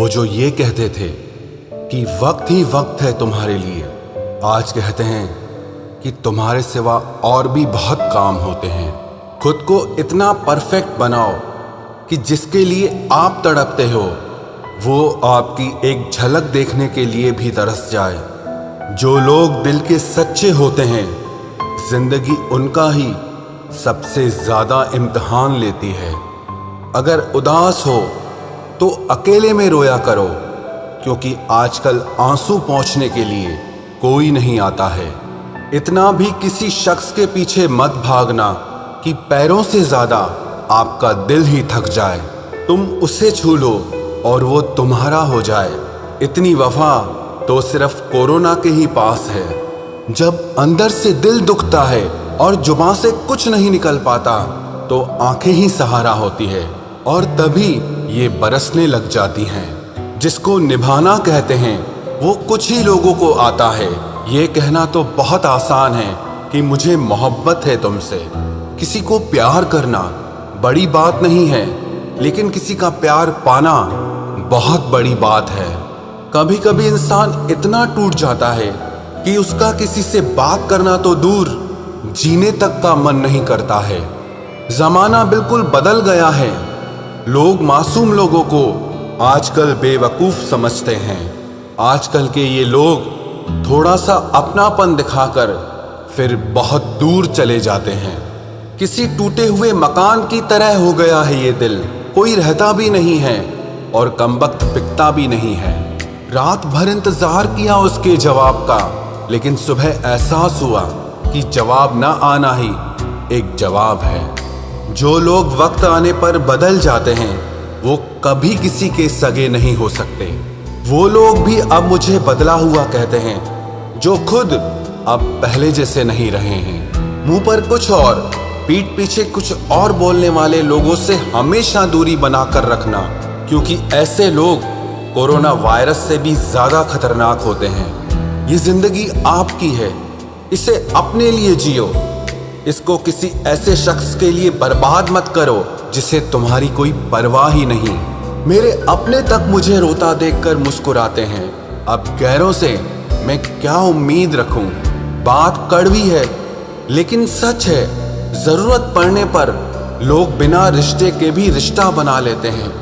वो जो ये कहते थे कि वक्त ही वक्त है तुम्हारे लिए, आज कहते हैं कि तुम्हारे सिवा और भी बहुत काम होते हैं। खुद को इतना परफेक्ट बनाओ कि जिसके लिए आप तड़पते हो वो आपकी एक झलक देखने के लिए भी तरस जाए। जो लोग दिल के सच्चे होते हैं, जिंदगी उनका ही सबसे ज़्यादा इम्तिहान लेती है। अगर उदास हो तो अकेले में रोया करो, क्योंकि आजकल आंसू पोंछने के लिए कोई नहीं आता है। इतना भी किसी शख्स के पीछे मत भागना कि पैरों से ज़्यादा आपका दिल ही थक जाए। तुम उसे छू लो और वो तुम्हारा हो जाए। इतनी वफा तो सिर्फ कोरोना के ही पास है। जब अंदर से दिल दुखता है और जुबान से कुछ नहीं निकल पाता तो आंखें ही सहारा होती है, और तभी ये बरसने लग जाती हैं। जिसको निभाना कहते हैं वो कुछ ही लोगों को आता है। ये कहना तो बहुत आसान है कि मुझे मोहब्बत है तुमसे। किसी को प्यार करना बड़ी बात नहीं है, लेकिन किसी का प्यार पाना बहुत बड़ी बात है। कभी कभी इंसान इतना टूट जाता है कि उसका किसी से बात करना तो दूर, जीने तक का मन नहीं करता है। जमाना बिल्कुल बदल गया है। लोग मासूम लोगों को आजकल बेवकूफ़ समझते हैं। आजकल के ये लोग थोड़ा सा अपनापन दिखाकर फिर बहुत दूर चले जाते हैं। किसी टूटे हुए मकान की तरह हो गया है ये दिल। कोई रहता भी नहीं है और कमबख्त बिकता भी नहीं है। रात भर इंतजार किया उसके जवाब का, लेकिन सुबह एहसास हुआ कि जवाब ना आना ही एक जवाब है। जो लोग वक्त आने पर बदल जाते हैं वो कभी किसी के सगे नहीं हो सकते। वो लोग भी अब मुझे बदला हुआ कहते हैं, जो खुद अब पहले जैसे नहीं रहे हैं। मुंह पर कुछ और पीठ पीछे कुछ और बोलने वाले लोगों से हमेशा दूरी बनाकर रखना, क्योंकि ऐसे लोग कोरोना वायरस से भी ज्यादा खतरनाक होते हैं। ये जिंदगी आपकी है, इसे अपने लिए जियो। इसको किसी ऐसे शख्स के लिए बर्बाद मत करो जिसे तुम्हारी कोई परवाह ही नहीं। मेरे अपने तक मुझे रोता देखकर मुस्कुराते हैं। अब गैरों से मैं क्या उम्मीद रखूं? बात कड़वी है लेकिन सच है। जरूरत पड़ने पर लोग बिना रिश्ते के भी रिश्ता बना लेते हैं,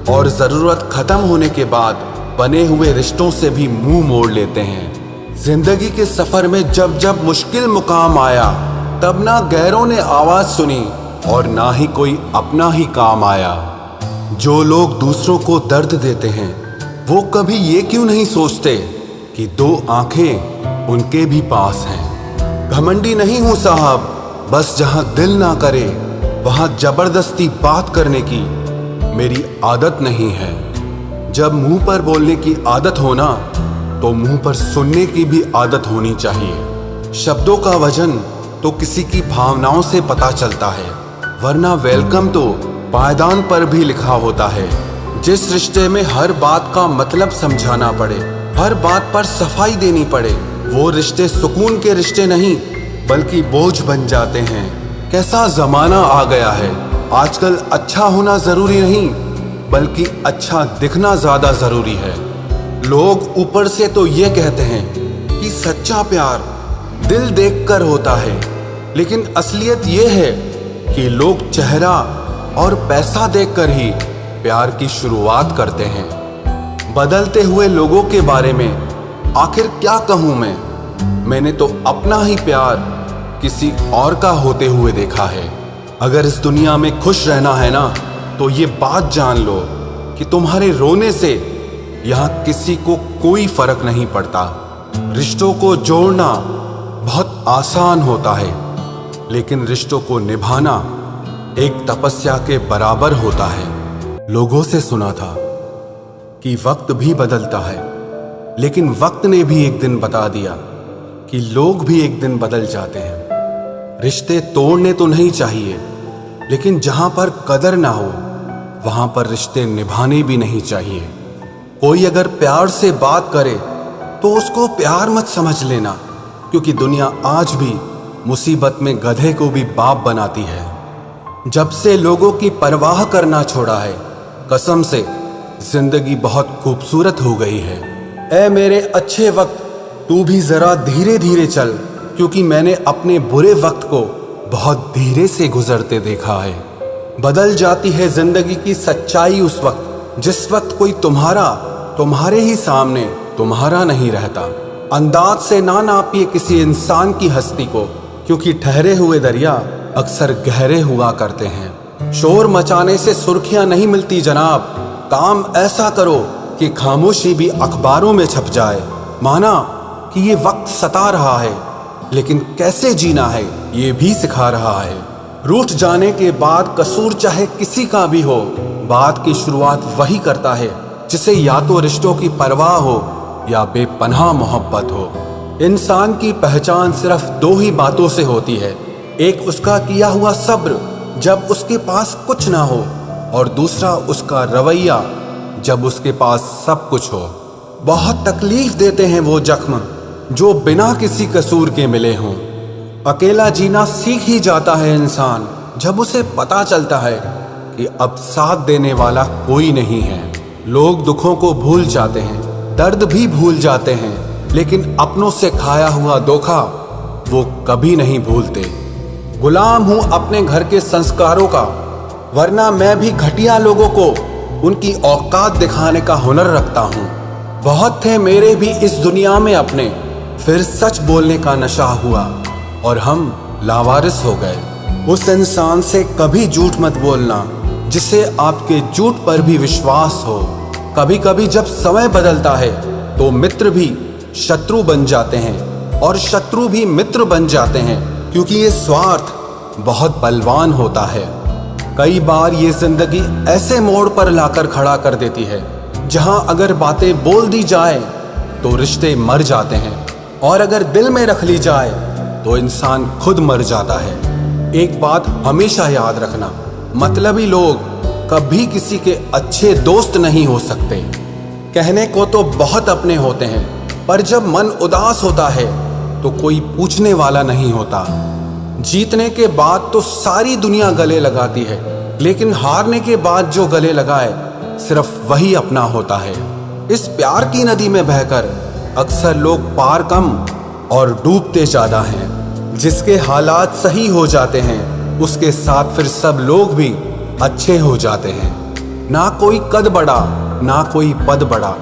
और जरूरत खत्म होने के बाद बने हुए रिश्तों से भी मुंह मोड़ लेते हैं। जिंदगी के सफर में जब जब मुश्किल मुकाम आया, तब ना गैरों ने आवाज सुनी और ना ही कोई अपना ही काम आया। जो लोग दूसरों को दर्द देते हैं वो कभी ये क्यों नहीं सोचते कि दो आंखें उनके भी पास हैं। घमंडी नहीं हूं साहब, बस जहां दिल ना करे वहां जबरदस्ती बात करने की मेरी आदत नहीं है। जब मुंह पर बोलने की आदत हो ना, तो मुंह पर सुनने की भी आदत होनी चाहिए। शब्दों का वजन तो किसी की भावनाओं से पता चलता है, वरना वेलकम तो पायदान पर भी लिखा होता है। जिस रिश्ते में हर बात का मतलब समझाना पड़े, हर बात पर सफाई देनी पड़े, वो रिश्ते सुकून के रिश्ते नहीं बल्कि बोझ बन जाते हैं। कैसा जमाना आ गया है। आजकल अच्छा होना जरूरी नहीं बल्कि अच्छा दिखना ज्यादा जरूरी है। लोग ऊपर से तो ये कहते हैं कि सच्चा प्यार दिल देखकर होता है, लेकिन असलियत ये है कि लोग चेहरा और पैसा देखकर ही प्यार की शुरुआत करते हैं। बदलते हुए लोगों के बारे में आखिर क्या कहूँ मैं? मैंने तो अपना ही प्यार किसी और का होते हुए देखा है। अगर इस दुनिया में खुश रहना है ना, तो ये बात जान लो कि तुम्हारे रोने से यहाँ किसी को कोई फर्क नहीं पड़ता। रिश्तों को जोड़ना बहुत आसान होता है, लेकिन रिश्तों को निभाना एक तपस्या के बराबर होता है। लोगों से सुना था कि वक्त भी बदलता है, लेकिन वक्त ने भी एक दिन बता दिया कि लोग भी एक दिन बदल जाते हैं। रिश्ते तोड़ने तो नहीं चाहिए, लेकिन जहां पर कदर ना हो वहां पर रिश्ते निभाने भी नहीं चाहिए। कोई अगर प्यार से बात करे तो उसको प्यार मत समझ लेना, क्योंकि दुनिया आज भी मुसीबत में गधे को भी बाप बनाती है। जब से लोगों की परवाह करना छोड़ा है, कसम से जिंदगी बहुत खूबसूरत हो गई है। ऐ मेरे अच्छे वक्त, तू भी जरा धीरे धीरे चल, क्योंकि मैंने अपने बुरे वक्त को बहुत धीरे से गुजरते देखा है। बदल जाती है जिंदगी की सच्चाई उस वक्त जिस वक्त कोई तुम्हारे ही सामने तुम्हारा नहीं रहता। अंदाज से ना नापिए किसी इंसान की हस्ती को, क्योंकि ठहरे हुए दरिया अक्सर गहरे हुआ करते हैं। शोर मचाने से सुर्खियां नहीं मिलती जनाब, काम ऐसा करो कि खामोशी भी अखबारों में छप जाए। माना कि ये वक्त सता रहा है, लेकिन कैसे जीना है ये भी सिखा रहा है। रूठ जाने के बाद कसूर चाहे किसी का भी हो, बात की शुरुआत वही करता है जिसे या तो रिश्तों की परवाह हो या बेपनाह मोहब्बत हो। इंसान की पहचान सिर्फ दो ही बातों से होती है, एक उसका किया हुआ सब्र जब उसके पास कुछ ना हो, और दूसरा उसका रवैया जब उसके पास सब कुछ हो। बहुत तकलीफ देते हैं वो जख्म जो बिना किसी कसूर के मिले हों। अकेला जीना सीख ही जाता है इंसान जब उसे पता चलता है कि अब साथ देने वाला कोई नहीं है। लोग दुखों को भूल जाते हैं, दर्द भी भूल जाते हैं, लेकिन अपनों से खाया हुआ धोखा वो कभी नहीं भूलते। गुलाम हूं अपने घर के संस्कारों का, वरना मैं भी घटिया लोगों को उनकी औकात दिखाने का हुनर रखता हूं। बहुत थे मेरे भी इस दुनिया में अपने, फिर सच बोलने का नशा हुआ और हम लावारिस हो गए। उस इंसान से कभी झूठ मत बोलना जिसे आपके झूठ पर भी विश्वास हो। कभी कभी जब समय बदलता है तो मित्र भी शत्रु बन जाते हैं और शत्रु भी मित्र बन जाते हैं, क्योंकि ये स्वार्थ बहुत बलवान होता है। कई बार ये जिंदगी ऐसे मोड़ पर लाकर खड़ा कर देती है जहां अगर बातें बोल दी जाए तो रिश्ते मर जाते हैं, और अगर दिल में रख ली जाए तो इंसान खुद मर जाता है। एक बात हमेशा याद रखना, मतलबी लोग कभी किसी के अच्छे दोस्त नहीं हो सकते। कहने को तो बहुत अपने होते हैं, पर जब मन उदास होता है तो कोई पूछने वाला नहीं होता। जीतने के बाद तो सारी दुनिया गले लगाती है, लेकिन हारने के बाद जो गले लगाए सिर्फ वही अपना होता है। इस प्यार की नदी में बहकर अक्सर लोग पार कम और डूबते ज्यादा हैं। जिसके हालात सही हो जाते हैं उसके साथ फिर सब लोग भी अच्छे हो जाते हैं। ना कोई कद बड़ा ना कोई पद बड़ा,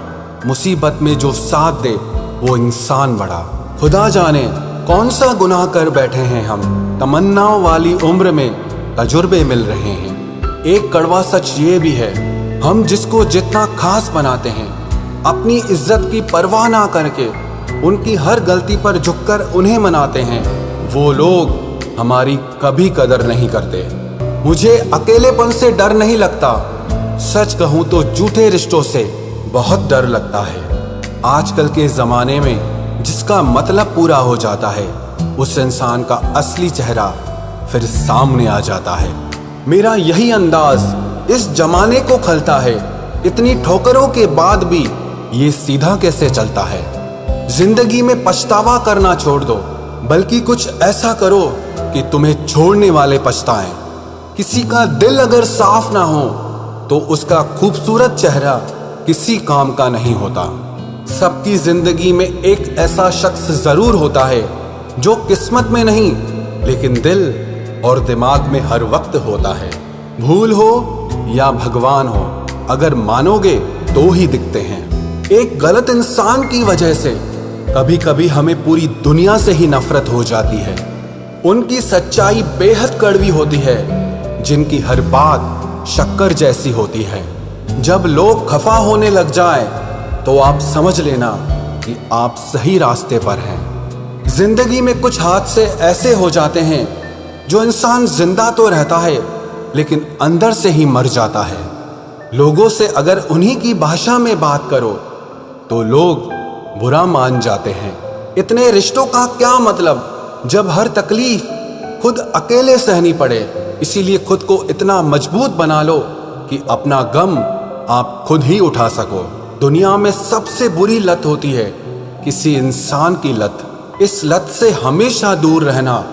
मुसीबत में जो साथ दे वो इंसान बड़ा। खुदा जाने कौन सा गुनाह कर बैठे हैं हम, तमन्नाओं वाली उम्र में तजुर्बे मिल रहे हैं। एक कड़वा सच ये भी है, हम जिसको जितना खास बनाते हैं, अपनी इज्जत की परवाह ना करके उनकी हर गलती पर झुककर उन्हें मनाते हैं, वो लोग हमारी कभी कदर नहीं करते। मुझे अकेलेपन से डर नहीं लगता, सच कहूं तो झूठे रिश्तों से बहुत डर लगता है। आजकल के जमाने में जिसका मतलब पूरा हो जाता है, उस इंसान का असली चेहरा फिर सामने आ जाता है। मेरा यही अंदाज इस जमाने को खलता है, इतनी ठोकरों के बाद भी ये सीधा कैसे चलता है। जिंदगी में पछतावा करना छोड़ दो, बल्कि कुछ ऐसा करो कि तुम्हें छोड़ने वाले पछताएं। किसी का दिल अगर साफ ना हो तो उसका खूबसूरत चेहरा किसी काम का नहीं होता। सबकी जिंदगी में एक ऐसा शख्स जरूर होता है जो किस्मत में नहीं लेकिन दिल और दिमाग में हर वक्त होता है। भूल हो या भगवान हो, अगर मानोगे तो ही दिखते हैं। एक गलत इंसान की वजह से कभी कभी हमें पूरी दुनिया से ही नफरत हो जाती है। उनकी सच्चाई बेहद कड़वी होती है, जिनकी हर बात शक्कर जैसी होती है। जब लोग खफा होने लग जाएं, तो आप समझ लेना कि आप सही रास्ते पर हैं। जिंदगी में कुछ हादसे ऐसे हो जाते हैं जो इंसान जिंदा तो रहता है लेकिन अंदर से ही मर जाता है। लोगों से अगर उन्हीं की भाषा में बात करो तो लोग बुरा मान जाते हैं। इतने रिश्तों का क्या मतलब जब हर तकलीफ खुद अकेले सहनी पड़े। इसीलिए खुद को इतना मजबूत बना लो कि अपना गम आप खुद ही उठा सको। दुनिया में सबसे बुरी लत होती है किसी इंसान की लत। इस लत से हमेशा दूर रहना,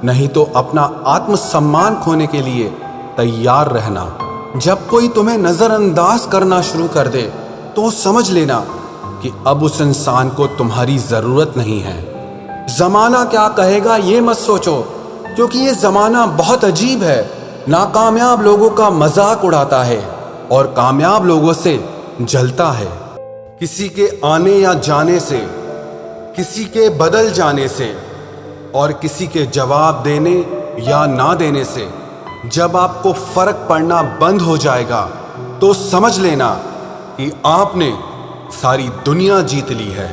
नहीं तो अपना आत्मसम्मान खोने के लिए तैयार रहना। जब कोई तुम्हें नजरअंदाज करना शुरू कर दे तो समझ लेना कि अब उस इंसान को तुम्हारी जरूरत नहीं है। जमाना क्या कहेगा ये मत सोचो, क्योंकि ये जमाना बहुत अजीब है। नाकामयाब लोगों का मजाक उड़ाता है और कामयाब लोगों से जलता है। किसी के आने या जाने से, किसी के बदल जाने से और किसी के जवाब देने या ना देने से जब आपको फर्क पड़ना बंद हो जाएगा तो समझ लेना कि आपने सारी दुनिया जीत ली है।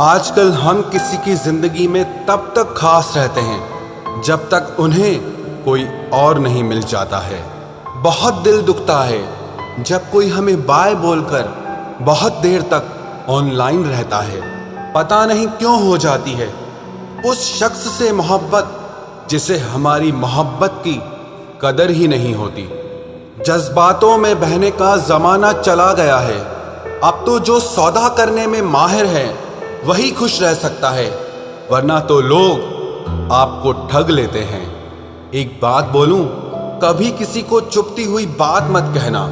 आजकल हम किसी की जिंदगी में तब तक खास रहते हैं जब तक उन्हें कोई और नहीं मिल जाता है। बहुत दिल दुखता है जब कोई हमें बाय बोलकर बहुत देर तक ऑनलाइन रहता है। पता नहीं क्यों हो जाती है उस शख्स से मोहब्बत जिसे हमारी मोहब्बत की कदर ही नहीं होती। जज्बातों में बहने का जमाना चला गया है। अब तो जो सौदा करने में माहिर है वही खुश रह सकता है, वरना तो लोग आपको ठग लेते हैं। एक बात बोलूं, कभी किसी को चुभती हुई बात मत कहना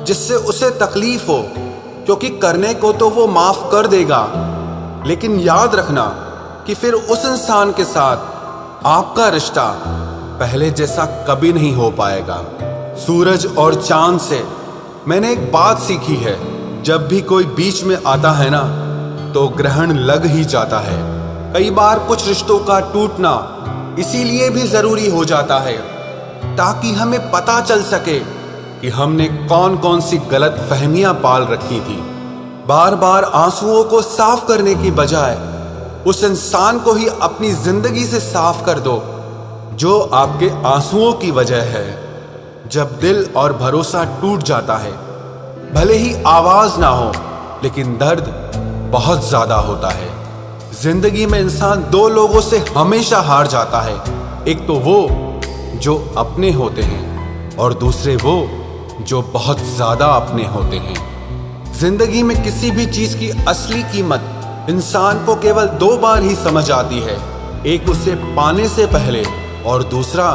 जिससे उसे तकलीफ हो, क्योंकि करने को तो वो माफ कर देगा, लेकिन याद रखना कि फिर उस इंसान के साथ आपका रिश्ता पहले जैसा कभी नहीं हो पाएगा। सूरज और चांद से मैंने एक बात सीखी है, जब भी कोई बीच में आता है ना तो ग्रहण लग ही जाता है। कई बार कुछ रिश्तों का टूटना इसीलिए भी जरूरी हो जाता है ताकि हमें पता चल सके कि हमने कौन कौन सी गलत फहमियां पाल रखी थी। बार बार आंसुओं को साफ करने की बजाय उस इंसान को ही अपनी जिंदगी से साफ कर दो जो आपके आंसुओं की वजह है। जब दिल और भरोसा टूट जाता है, भले ही आवाज ना हो लेकिन दर्द बहुत ज्यादा होता है। जिंदगी में इंसान दो लोगों से हमेशा हार जाता है, एक तो वो जो अपने होते हैं और दूसरे वो जो बहुत ज्यादा अपने होते हैं। जिंदगी में किसी भी चीज की असली कीमत इंसान को केवल दो बार ही समझ आती है, एक उसे पाने से पहले और दूसरा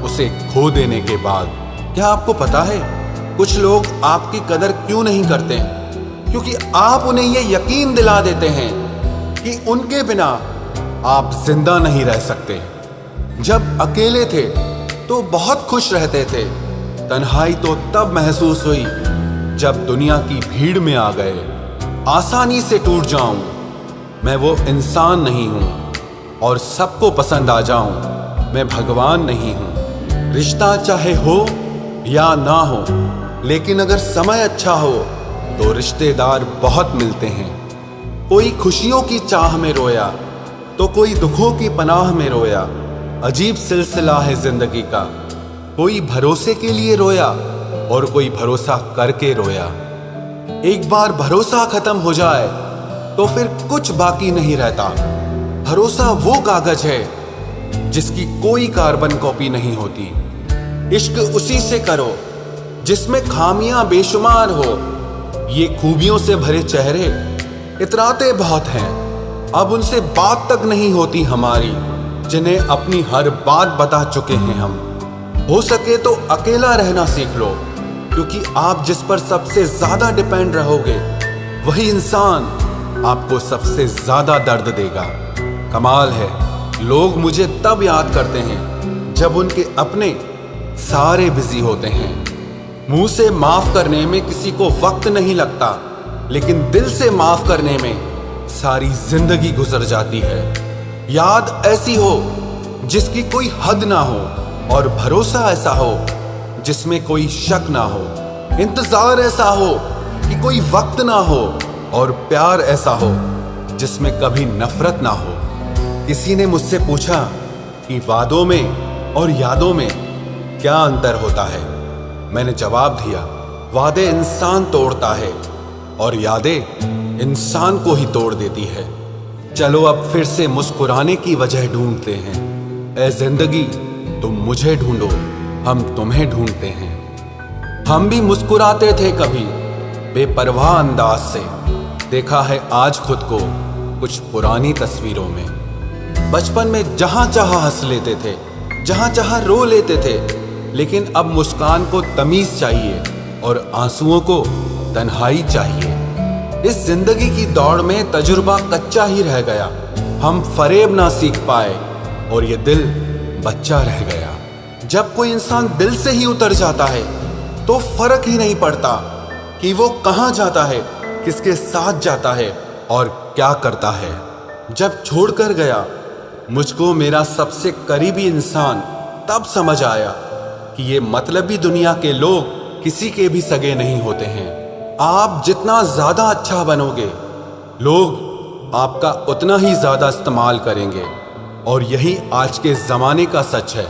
उसे खो देने के बाद। क्या आपको पता है कुछ लोग आपकी कदर क्यों नहीं करते? क्योंकि आप उन्हें यह यकीन दिला देते हैं कि उनके बिना आप जिंदा नहीं रह सकते। जब अकेले थे तो बहुत खुश रहते थे, तन्हाई तो तब महसूस हुई जब दुनिया की भीड़ में आ गए। आसानी से टूट जाऊं, मैं वो इंसान नहीं हूं, और सबको पसंद आ जाऊं, मैं भगवान नहीं हूं। रिश्ता चाहे हो या ना हो, लेकिन अगर समय अच्छा हो तो रिश्तेदार बहुत मिलते हैं। कोई खुशियों की चाह में रोया तो कोई दुखों की पनाह में रोया। अजीब सिलसिला है जिंदगी का, कोई भरोसे के लिए रोया और कोई भरोसा करके रोया। एक बार भरोसा खत्म हो जाए तो फिर कुछ बाकी नहीं रहता। भरोसा वो कागज है जिसकी कोई कार्बन कॉपी नहीं होती। इश्क उसी से करो जिसमें खामियां बेशुमार हो। ये खूबियों से भरे चेहरे इतराते बहुत हैं, अब उनसे बात तक नहीं होती हमारी, जिन्हें अपनी हर बात बता चुके हैं हम। हो सके तो अकेला रहना सीख लो, क्योंकि आप जिस पर सबसे ज्यादा डिपेंड रहोगे वही इंसान आपको सबसे ज्यादा दर्द देगा। कमाल है, लोग मुझे तब याद करते हैं जब उनके अपने सारे बिजी होते हैं। मुंह से माफ करने में किसी को वक्त नहीं लगता, लेकिन दिल से माफ करने में सारी जिंदगी गुजर जाती है। याद ऐसी हो जिसकी कोई हद ना हो, और भरोसा ऐसा हो जिसमें कोई शक ना हो। इंतजार ऐसा हो कि कोई वक्त ना हो, और प्यार ऐसा हो जिसमें कभी नफरत ना हो। किसी ने मुझसे पूछा कि वादों में और यादों में क्या अंतर होता है। मैंने जवाब दिया, वादे इंसान तोड़ता है और यादें इंसान को ही तोड़ देती है। चलो अब फिर से मुस्कुराने की वजह ढूंढते हैं। ऐ जिंदगी तुम मुझे ढूंढो, हम तुम्हें ढूंढते हैं। हम भी मुस्कुराते थे कभी बेपरवाह अंदाज से, देखा है आज खुद को कुछ पुरानी तस्वीरों में। बचपन में जहां चाहा हंस लेते थे, जहां चाहा रो लेते थे, लेकिन अब मुस्कान को तमीज चाहिए और आंसुओं को तन्हाई चाहिए। इस जिंदगी की दौड़ में तजुर्बा कच्चा ही रह गया, हम फरेब ना सीख पाए और ये दिल बच्चा रह गया। जब कोई इंसान दिल से ही उतर जाता है तो फर्क ही नहीं पड़ता कि वो कहाँ जाता है, किसके साथ जाता है और क्या करता है। जब छोड़कर गया मुझको मेरा सबसे करीबी इंसान, तब समझ आया कि ये मतलबी दुनिया के लोग किसी के भी सगे नहीं होते हैं। आप जितना ज्यादा अच्छा बनोगे, लोग आपका उतना ही ज्यादा इस्तेमाल करेंगे और यही आज के जमाने का सच है।